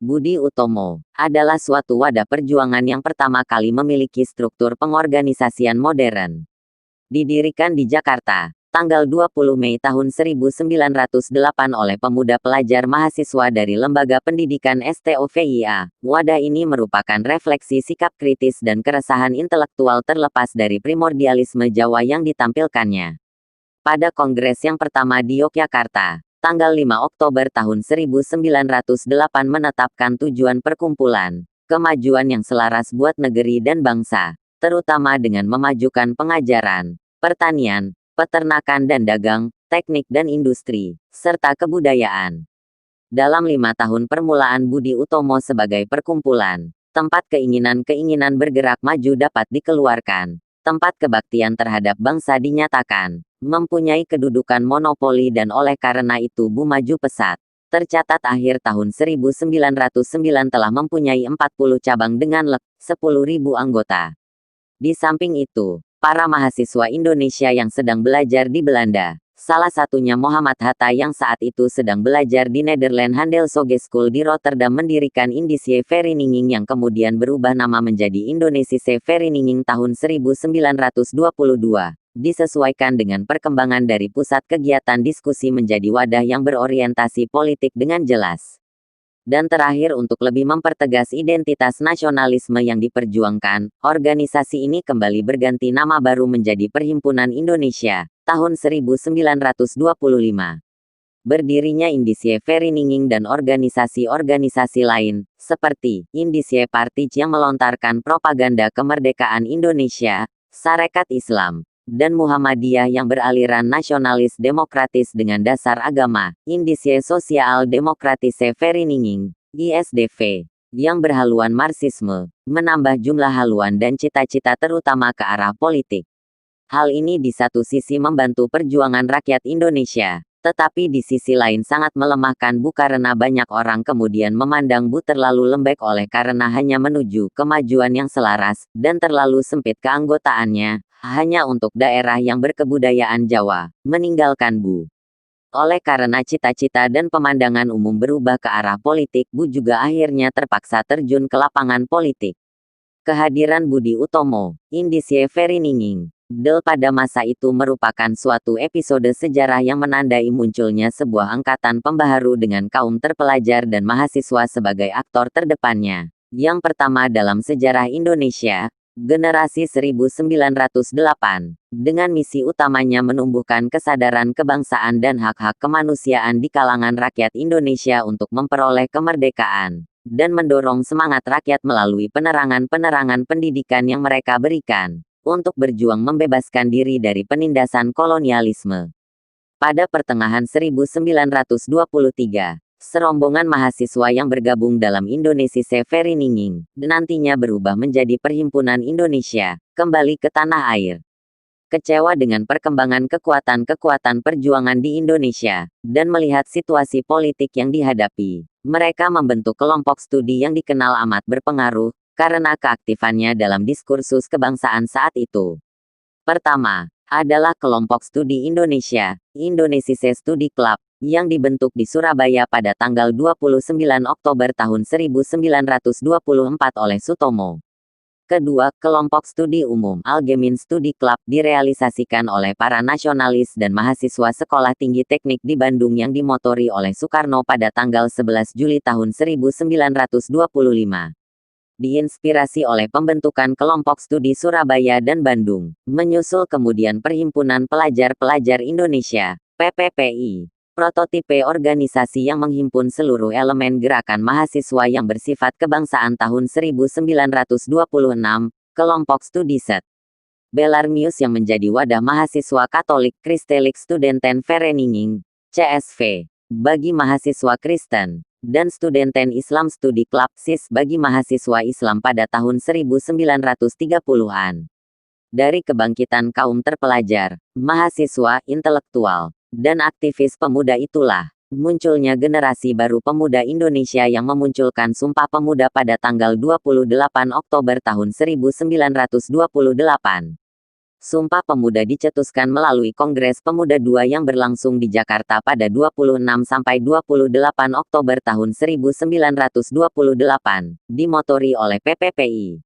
Budi Utomo adalah suatu wadah perjuangan yang pertama kali memiliki struktur pengorganisasian modern. Didirikan di Jakarta, tanggal 20 Mei tahun 1908 oleh pemuda pelajar mahasiswa dari Lembaga Pendidikan STOVIA, wadah ini merupakan refleksi sikap kritis dan keresahan intelektual terlepas dari primordialisme Jawa yang ditampilkannya. Pada kongres yang pertama di Yogyakarta, tanggal 5 Oktober tahun 1908 menetapkan tujuan perkumpulan, kemajuan yang selaras buat negeri dan bangsa, terutama dengan memajukan pengajaran, pertanian, peternakan dan dagang, teknik dan industri, serta kebudayaan. Dalam 5 tahun permulaan Budi Utomo sebagai perkumpulan, tempat keinginan-keinginan bergerak maju dapat dikeluarkan, tempat kebaktian terhadap bangsa dinyatakan, mempunyai kedudukan monopoli dan oleh karena itu Bu maju pesat. Tercatat akhir tahun 1909 telah mempunyai 40 cabang dengan 10.000 anggota. Di samping itu, para mahasiswa Indonesia yang sedang belajar di Belanda, salah satunya Muhammad Hatta yang saat itu sedang belajar di Netherlands Handelshogeschool di Rotterdam mendirikan Indische Vereniging yang kemudian berubah nama menjadi Indonesische Vereniging tahun 1922. Disesuaikan dengan perkembangan dari pusat kegiatan diskusi menjadi wadah yang berorientasi politik dengan jelas. Dan terakhir untuk lebih mempertegas identitas nasionalisme yang diperjuangkan, organisasi ini kembali berganti nama baru menjadi Perhimpunan Indonesia, tahun 1925. Berdirinya Indische Vereniging dan organisasi-organisasi lain, seperti Indische Partij yang melontarkan propaganda kemerdekaan Indonesia, Sarekat Islam, dan Muhammadiyah yang beraliran nasionalis demokratis dengan dasar agama, Indische Sosial Demokratische Vereniging, ISDV, yang berhaluan Marxisme, menambah jumlah haluan dan cita-cita terutama ke arah politik. Hal ini di satu sisi membantu perjuangan rakyat Indonesia, tetapi di sisi lain sangat melemahkan Bu karena banyak orang kemudian memandang Bu terlalu lembek oleh karena hanya menuju kemajuan yang selaras, dan terlalu sempit keanggotaannya, hanya untuk daerah yang berkebudayaan Jawa, meninggalkan Bu. Oleh karena cita-cita dan pemandangan umum berubah ke arah politik, Bu juga akhirnya terpaksa terjun ke lapangan politik. Kehadiran Budi Utomo, Indische Vereniging, DEL pada masa itu merupakan suatu episode sejarah yang menandai munculnya sebuah angkatan pembaharu dengan kaum terpelajar dan mahasiswa sebagai aktor terdepannya. Yang pertama dalam sejarah Indonesia, generasi 1908, dengan misi utamanya menumbuhkan kesadaran kebangsaan dan hak-hak kemanusiaan di kalangan rakyat Indonesia untuk memperoleh kemerdekaan, dan mendorong semangat rakyat melalui penerangan-penerangan pendidikan yang mereka berikan, untuk berjuang membebaskan diri dari penindasan kolonialisme. Pada pertengahan 1923, serombongan mahasiswa yang bergabung dalam Indonesiische Vereniging, nantinya berubah menjadi Perhimpunan Indonesia, kembali ke tanah air. Kecewa dengan perkembangan kekuatan-kekuatan perjuangan di Indonesia, dan melihat situasi politik yang dihadapi, mereka membentuk kelompok studi yang dikenal amat berpengaruh, karena keaktifannya dalam diskursus kebangsaan saat itu. Pertama, adalah kelompok studi Indonesia, Indonesische Studi Club, yang dibentuk di Surabaya pada tanggal 29 Oktober tahun 1924 oleh Sutomo. Kedua, kelompok studi umum, Algemeen Studi Club, direalisasikan oleh para nasionalis dan mahasiswa Sekolah Tinggi Teknik di Bandung yang dimotori oleh Soekarno pada tanggal 11 Juli tahun 1925. Diinspirasi oleh pembentukan kelompok studi Surabaya dan Bandung, menyusul kemudian Perhimpunan Pelajar-Pelajar Indonesia, PPPI, prototipe organisasi yang menghimpun seluruh elemen gerakan mahasiswa yang bersifat kebangsaan tahun 1926, kelompok studi Set. Bellarmius yang menjadi wadah mahasiswa Katolik Christelijk Studentenvereniging, CSV, bagi mahasiswa Kristen, dan Studenten Islam Studi Club SIS bagi mahasiswa Islam pada tahun 1930-an. Dari kebangkitan kaum terpelajar, mahasiswa, intelektual, dan aktivis pemuda itulah, munculnya generasi baru pemuda Indonesia yang memunculkan Sumpah Pemuda pada tanggal 28 Oktober tahun 1928. Sumpah Pemuda dicetuskan melalui Kongres Pemuda II yang berlangsung di Jakarta pada 26–28 Oktober tahun 1928, dimotori oleh PPPI.